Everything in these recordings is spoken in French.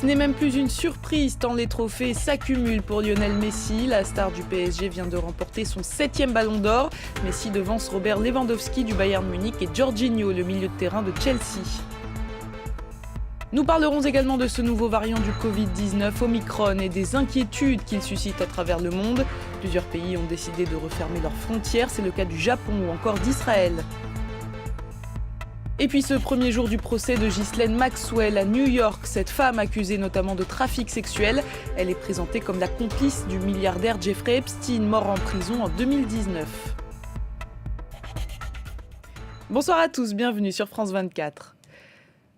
Ce n'est même plus une surprise tant les trophées s'accumulent pour Lionel Messi. La star du PSG vient de remporter son 7e ballon d'or. Messi devance Robert Lewandowski du Bayern Munich et Jorginho, le milieu de terrain de Chelsea. Nous parlerons également de ce nouveau variant du Covid-19, Omicron, et des inquiétudes qu'il suscite à travers le monde. Plusieurs pays ont décidé de refermer leurs frontières, c'est le cas du Japon ou encore d'Israël. Et puis ce premier jour du procès de Ghislaine Maxwell à New York, cette femme accusée notamment de trafic sexuel, elle est présentée comme la complice du milliardaire Jeffrey Epstein, mort en prison en 2019. Bonsoir à tous, bienvenue sur France 24.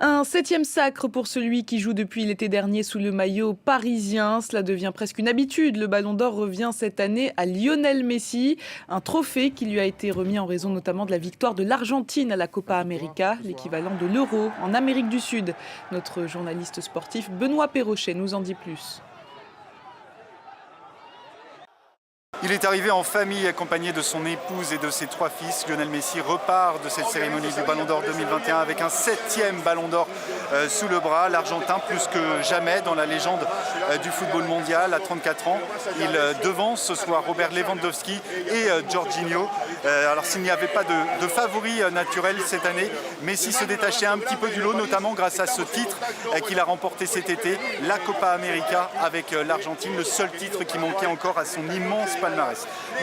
Un 7e sacre pour celui qui joue depuis l'été dernier sous le maillot parisien. Cela devient presque une habitude. Le Ballon d'Or revient cette année à Lionel Messi. Un trophée qui lui a été remis en raison notamment de la victoire de l'Argentine à la Copa América, l'équivalent de l'Euro en Amérique du Sud. Notre journaliste sportif Benoît Perrochet nous en dit plus. Il est arrivé en famille accompagné de son épouse et de ses 3 fils. Lionel Messi repart de cette cérémonie du Ballon d'Or 2021 avec un 7e Ballon d'Or sous le bras. L'Argentin, plus que jamais dans la légende du football mondial, à 34 ans. Il devance ce soir Robert Lewandowski et Jorginho. Alors s'il n'y avait pas de favori naturel cette année, Messi se détachait un petit peu du lot, notamment grâce à ce titre qu'il a remporté cet été, la Copa América avec l'Argentine, le seul titre qui manquait encore à son immense palmarès.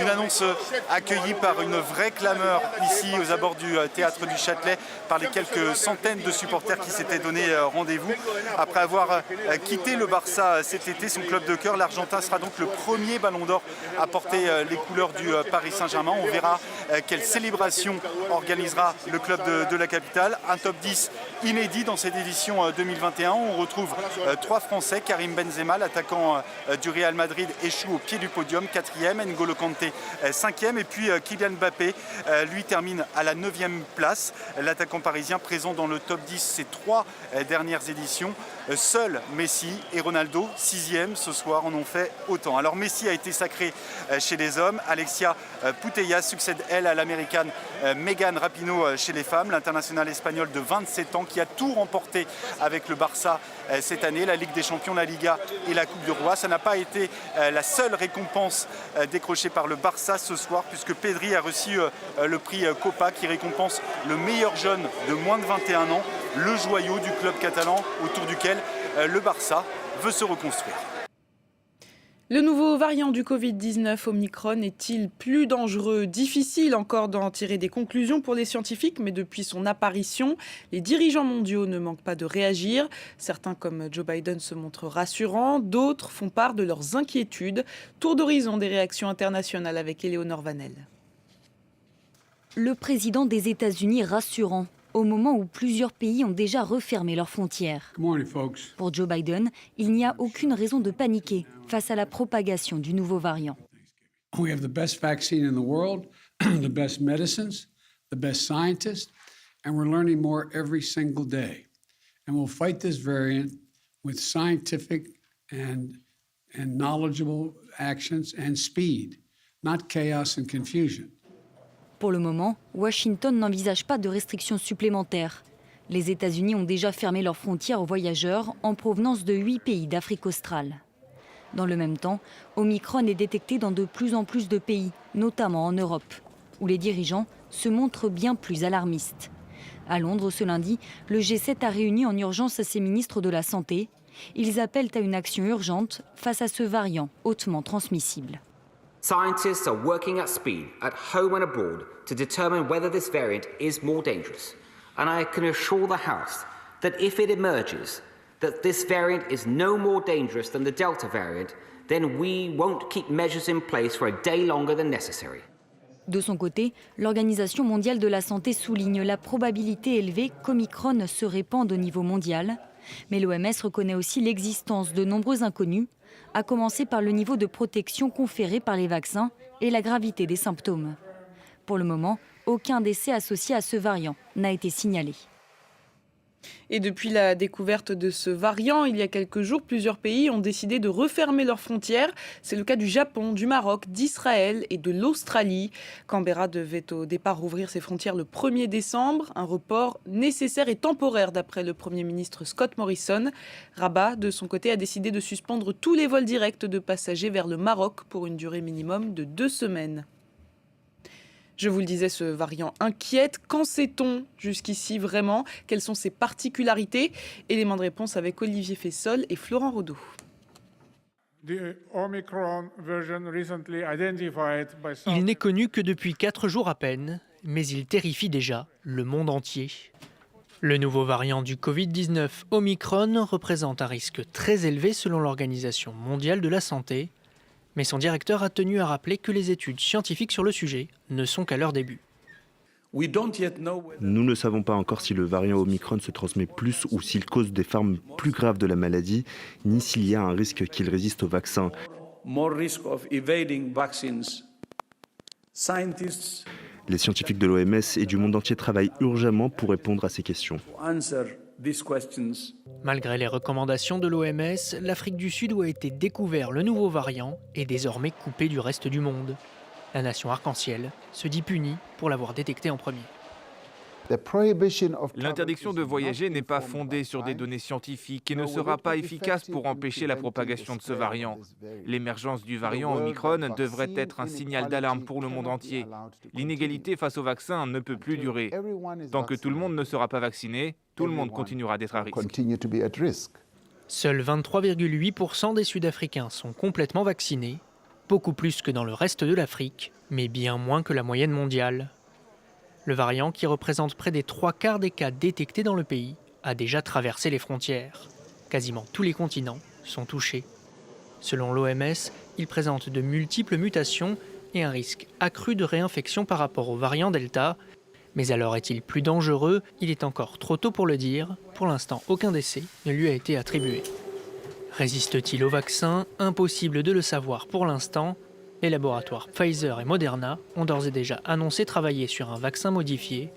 Une annonce accueillie par une vraie clameur ici aux abords du théâtre du Châtelet par les quelques centaines de supporters qui s'étaient donné rendez-vous. Après avoir quitté le Barça cet été, son club de cœur, l'Argentin sera donc le premier Ballon d'Or à porter les couleurs du Paris Saint-Germain. On verra quelle célébration organisera le club de la capitale. Un top 10 inédit dans cette édition 2021. On retrouve 3 Français. Karim Benzema, l'attaquant du Real Madrid, échoue au pied du podium, 4e. N'Golo Kanté 5e, et puis Kylian Mbappé lui termine à la 9e place. L'attaquant parisien présent dans le top 10 ces 3 dernières éditions. Seuls Messi et Ronaldo, 6e ce soir, en ont fait autant. Alors Messi a été sacré chez les hommes. Alexia Putellas succède elle à l'américaine Megan Rapinoe chez les femmes. L'internationale espagnole de 27 ans qui a tout remporté avec le Barça cette année, la Ligue des Champions, la Liga et la Coupe du Roi. Ça n'a pas été la seule récompense décroché par le Barça ce soir, puisque Pedri a reçu le prix Copa qui récompense le meilleur jeune de moins de 21 ans, le joyau du club catalan autour duquel le Barça veut se reconstruire. Le nouveau variant du Covid-19, Omicron, est-il plus dangereux? Difficile encore d'en tirer des conclusions pour les scientifiques, mais depuis son apparition, les dirigeants mondiaux ne manquent pas de réagir. Certains, comme Joe Biden, se montrent rassurants, d'autres font part de leurs inquiétudes. Tour d'horizon des réactions internationales avec Éléonore Vanel. Le président des États-Unis rassurant, au moment où plusieurs pays ont déjà refermé leurs frontières. Pour Joe Biden, il n'y a aucune raison de paniquer face à la propagation du nouveau variant. We have the best vaccine in the world, the best medicines, the best scientists, and we're learning more every single day. And we'll fight this variant with scientific and knowledgeable actions and speed, not chaos and confusion. Pour le moment, Washington n'envisage pas de restrictions supplémentaires. Les États-Unis ont déjà fermé leurs frontières aux voyageurs en provenance de 8 pays d'Afrique australe. Dans le même temps, Omicron est détecté dans de plus en plus de pays, notamment en Europe, où les dirigeants se montrent bien plus alarmistes. À Londres ce lundi, le G7 a réuni en urgence ses ministres de la Santé. Ils appellent à une action urgente face à ce variant hautement transmissible. Scientists are working at speed, at home and abroad, to determine whether this variant is more dangerous. And I can assure the House that if it emerges that this variant is no more dangerous than the Delta variant, then we won't keep measures in place for a day longer than necessary. De son côté, l'Organisation mondiale de la santé souligne la probabilité élevée qu'Omicron se répande au niveau mondial. Mais l'OMS reconnaît aussi l'existence de nombreux inconnus, à commencer par le niveau de protection conféré par les vaccins et la gravité des symptômes. Pour le moment, aucun décès associé à ce variant n'a été signalé. Et depuis la découverte de ce variant, il y a quelques jours, plusieurs pays ont décidé de refermer leurs frontières. C'est le cas du Japon, du Maroc, d'Israël et de l'Australie. Canberra devait au départ rouvrir ses frontières le 1er décembre, un report nécessaire et temporaire d'après le Premier ministre Scott Morrison. Rabat, de son côté, a décidé de suspendre tous les vols directs de passagers vers le Maroc pour une durée minimum de 2 semaines. Je vous le disais, ce variant inquiète. Qu'en sait-on jusqu'ici vraiment? Quelles sont ses particularités? Élément de réponse avec Olivier Fessol et Florent Rodeau. Il n'est connu que depuis 4 jours à peine, mais il terrifie déjà le monde entier. Le nouveau variant du Covid-19 Omicron représente un risque très élevé selon l'Organisation mondiale de la santé. Mais son directeur a tenu à rappeler que les études scientifiques sur le sujet ne sont qu'à leur début. Nous ne savons pas encore si le variant Omicron se transmet plus ou s'il cause des formes plus graves de la maladie, ni s'il y a un risque qu'il résiste au vaccin. Les scientifiques de l'OMS et du monde entier travaillent urgemment pour répondre à ces questions. Malgré les recommandations de l'OMS, l'Afrique du Sud où a été découvert le nouveau variant est désormais coupée du reste du monde. La nation arc-en-ciel se dit punie pour l'avoir détecté en premier. L'interdiction de voyager n'est pas fondée sur des données scientifiques et ne sera pas efficace pour empêcher la propagation de ce variant. L'émergence du variant Omicron devrait être un signal d'alarme pour le monde entier. L'inégalité face au vaccin ne peut plus durer. Tant que tout le monde ne sera pas vacciné, tout le monde continuera d'être à risque. Seuls 23,8% des Sud-Africains sont complètement vaccinés, beaucoup plus que dans le reste de l'Afrique, mais bien moins que la moyenne mondiale. Le variant, qui représente près des 3/4 des cas détectés dans le pays, a déjà traversé les frontières. Quasiment tous les continents sont touchés. Selon l'OMS, il présente de multiples mutations et un risque accru de réinfection par rapport au variant Delta. Mais alors est-il plus dangereux? Il est encore trop tôt pour le dire. Pour l'instant, aucun décès ne lui a été attribué. Résiste-t-il au vaccin? Impossible de le savoir pour l'instant. Les laboratoires Pfizer et Moderna ont d'ores et déjà annoncé travailler sur un vaccin modifié,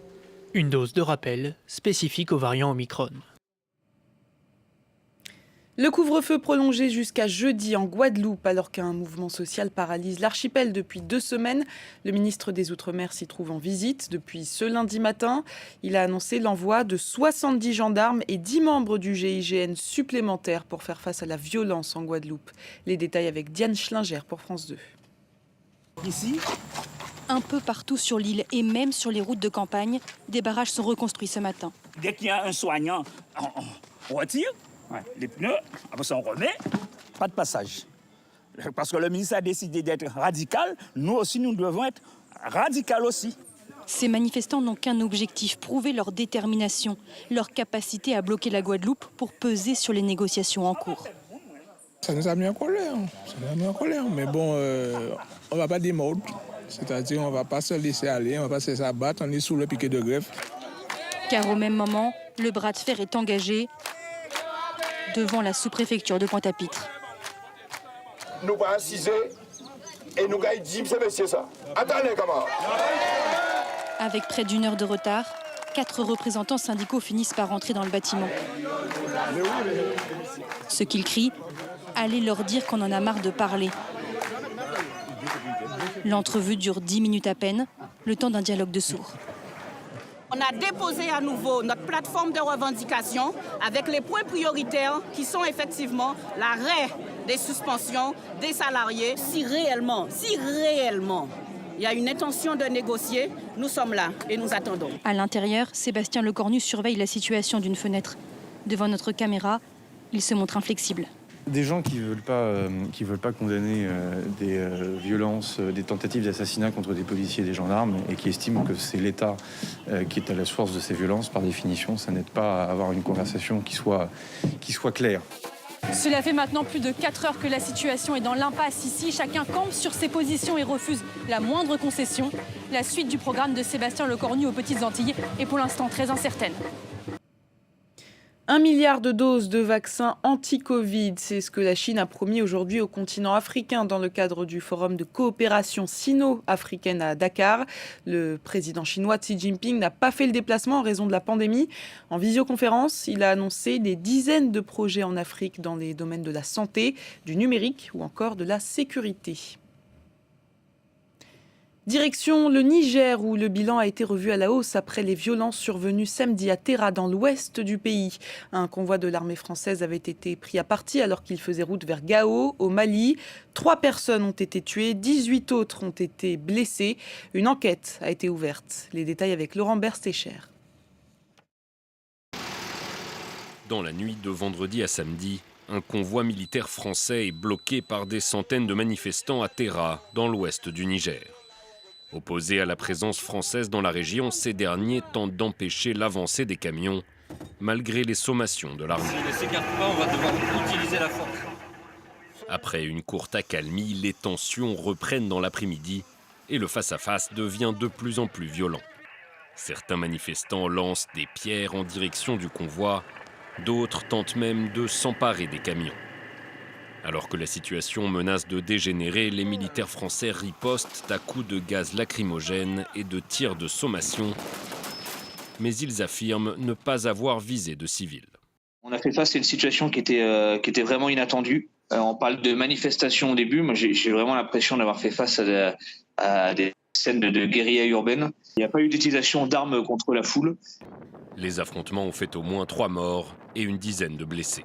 une dose de rappel spécifique au variant Omicron. Le couvre-feu prolongé jusqu'à jeudi en Guadeloupe, alors qu'un mouvement social paralyse l'archipel depuis 2 semaines. Le ministre des Outre-mer s'y trouve en visite depuis ce lundi matin. Il a annoncé l'envoi de 70 gendarmes et 10 membres du GIGN supplémentaires pour faire face à la violence en Guadeloupe. Les détails avec Diane Schlinger pour France 2. Ici, un peu partout sur l'île et même sur les routes de campagne, des barrages sont reconstruits ce matin. Dès qu'il y a un soignant, on retire les pneus, après ça on remet, pas de passage. Parce que le ministre a décidé d'être radical, nous aussi nous devons être radicaux aussi. Ces manifestants n'ont qu'un objectif, prouver leur détermination, leur capacité à bloquer la Guadeloupe pour peser sur les négociations en cours. Ça nous a mis en colère, mais bon, on ne va pas démordre. C'est-à-dire on ne va pas se laisser aller, on ne va pas se laisser abattre, on est sous le piquet de grève. Car au même moment, le bras de fer est engagé devant la sous-préfecture de Pointe-à-Pitre. Nous pas assiser et nous gagnons 10 c'est ça. Attendez comment. Avec près d'1 heure de retard, 4 représentants syndicaux finissent par entrer dans le bâtiment. Ce qu'ils crient, allez leur dire qu'on en a marre de parler. L'entrevue dure 10 minutes à peine, le temps d'un dialogue de sourds. On a déposé à nouveau notre plateforme de revendication avec les points prioritaires qui sont effectivement l'arrêt des suspensions des salariés. Si réellement, il y a une intention de négocier, nous sommes là et nous attendons. À l'intérieur, Sébastien Lecornu surveille la situation d'une fenêtre. Devant notre caméra, il se montre inflexible. Des gens qui veulent pas condamner des violences, des tentatives d'assassinat contre des policiers et des gendarmes et qui estiment que c'est l'État qui est à la source de ces violences, par définition, ça n'aide pas à avoir une conversation qui soit claire. Cela fait maintenant plus de 4 heures que la situation est dans l'impasse ici. Chacun campe sur ses positions et refuse la moindre concession. La suite du programme de Sébastien Lecornu aux Petites Antilles est pour l'instant très incertaine. 1 milliard de doses de vaccins anti-Covid, c'est ce que la Chine a promis aujourd'hui au continent africain dans le cadre du forum de coopération sino-africaine à Dakar. Le président chinois Xi Jinping n'a pas fait le déplacement en raison de la pandémie. En visioconférence, il a annoncé des dizaines de projets en Afrique dans les domaines de la santé, du numérique ou encore de la sécurité. Direction le Niger où le bilan a été revu à la hausse après les violences survenues samedi à Terra dans l'ouest du pays. Un convoi de l'armée française avait été pris à partie alors qu'il faisait route vers Gao au Mali. 3 personnes ont été tuées, 18 autres ont été blessées. Une enquête a été ouverte. Les détails avec Laurent Berstécher. Dans la nuit de vendredi à samedi, un convoi militaire français est bloqué par des centaines de manifestants à Terra, dans l'ouest du Niger. Opposés à la présence française dans la région, ces derniers tentent d'empêcher l'avancée des camions, malgré les sommations de l'armée. S'ils ne s'écartent pas, on va devoir utiliser la force. Après une courte accalmie, les tensions reprennent dans l'après-midi et le face-à-face devient de plus en plus violent. Certains manifestants lancent des pierres en direction du convoi, d'autres tentent même de s'emparer des camions. Alors que la situation menace de dégénérer, les militaires français ripostent à coups de gaz lacrymogène et de tirs de sommation. Mais ils affirment ne pas avoir visé de civils. On a fait face à une situation qui était vraiment inattendue. On parle de manifestation au début. Moi, j'ai vraiment l'impression d'avoir fait face à des scènes de guérilla urbaine. Il n'y a pas eu d'utilisation d'armes contre la foule. Les affrontements ont fait au moins 3 morts et une dizaine de blessés.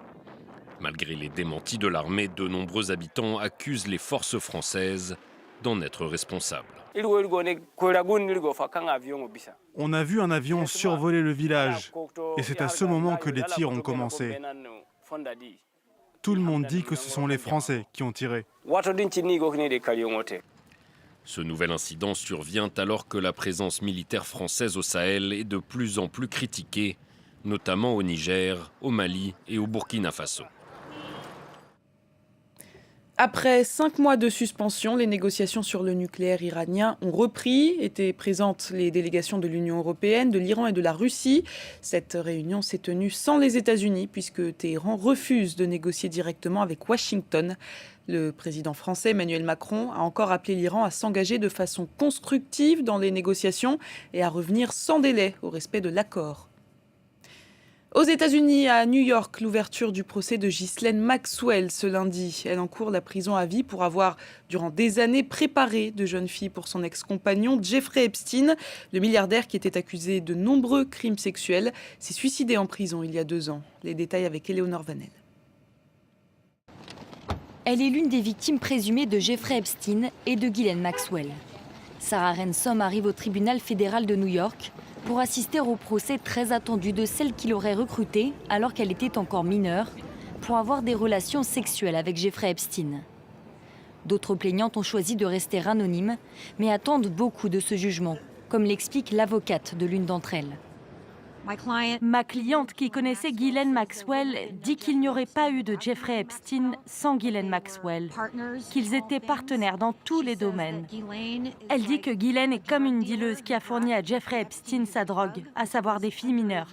Malgré les démentis de l'armée, de nombreux habitants accusent les forces françaises d'en être responsables. On a vu un avion survoler le village et c'est à ce moment que les tirs ont commencé. Tout le monde dit que ce sont les Français qui ont tiré. Ce nouvel incident survient alors que la présence militaire française au Sahel est de plus en plus critiquée, notamment au Niger, au Mali et au Burkina Faso. Après 5 mois de suspension, les négociations sur le nucléaire iranien ont repris. Étaient présentes les délégations de l'Union européenne, de l'Iran et de la Russie. Cette réunion s'est tenue sans les États-Unis puisque Téhéran refuse de négocier directement avec Washington. Le président français Emmanuel Macron a encore appelé l'Iran à s'engager de façon constructive dans les négociations et à revenir sans délai au respect de l'accord. Aux États-Unis, à New York, l'ouverture du procès de Ghislaine Maxwell ce lundi. Elle encourt la prison à vie pour avoir, durant des années, préparé de jeunes filles pour son ex-compagnon Jeffrey Epstein. Le milliardaire qui était accusé de nombreux crimes sexuels s'est suicidé en prison il y a 2 ans. Les détails avec Éléonore Vanel. Elle est l'une des victimes présumées de Jeffrey Epstein et de Ghislaine Maxwell. Sarah Ransom arrive au tribunal fédéral de New York pour assister au procès très attendu de celle qu'il aurait recrutée alors qu'elle était encore mineure pour avoir des relations sexuelles avec Jeffrey Epstein. D'autres plaignantes ont choisi de rester anonymes mais attendent beaucoup de ce jugement, comme l'explique l'avocate de l'une d'entre elles. Ma cliente qui connaissait Ghislaine Maxwell dit qu'il n'y aurait pas eu de Jeffrey Epstein sans Ghislaine Maxwell, qu'ils étaient partenaires dans tous les domaines. Elle dit que Ghislaine est comme une dealeuse qui a fourni à Jeffrey Epstein sa drogue, à savoir des filles mineures.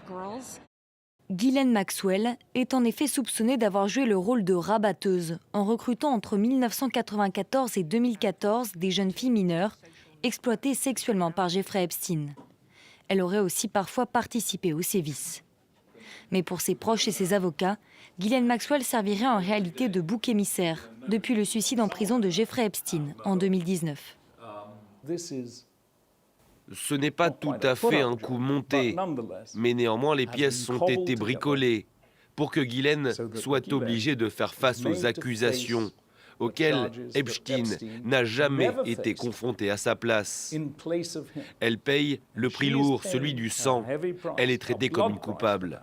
Ghislaine Maxwell est en effet soupçonnée d'avoir joué le rôle de rabatteuse en recrutant entre 1994 et 2014 des jeunes filles mineures exploitées sexuellement par Jeffrey Epstein. Elle aurait aussi parfois participé aux sévices. Mais pour ses proches et ses avocats, Ghislaine Maxwell servirait en réalité de bouc émissaire depuis le suicide en prison de Jeffrey Epstein en 2019. Ce n'est pas tout à fait un coup monté, mais néanmoins les pièces ont été bricolées pour que Ghislaine soit obligée de faire face aux accusations auxquelles Epstein n'a jamais été confronté à sa place. Elle paye le prix lourd, celui du sang. Elle est traitée comme une coupable.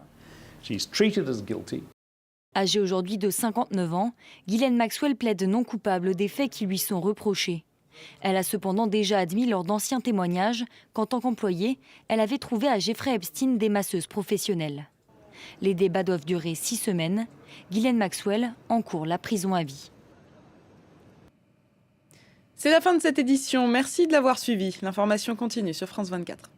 Âgée aujourd'hui de 59 ans, Ghislaine Maxwell plaide non coupable des faits qui lui sont reprochés. Elle a cependant déjà admis lors d'anciens témoignages qu'en tant qu'employée, elle avait trouvé à Jeffrey Epstein des masseuses professionnelles. Les débats doivent durer 6 semaines. Ghislaine Maxwell encourt la prison à vie. C'est la fin de cette édition. Merci de l'avoir suivi. L'information continue sur France 24.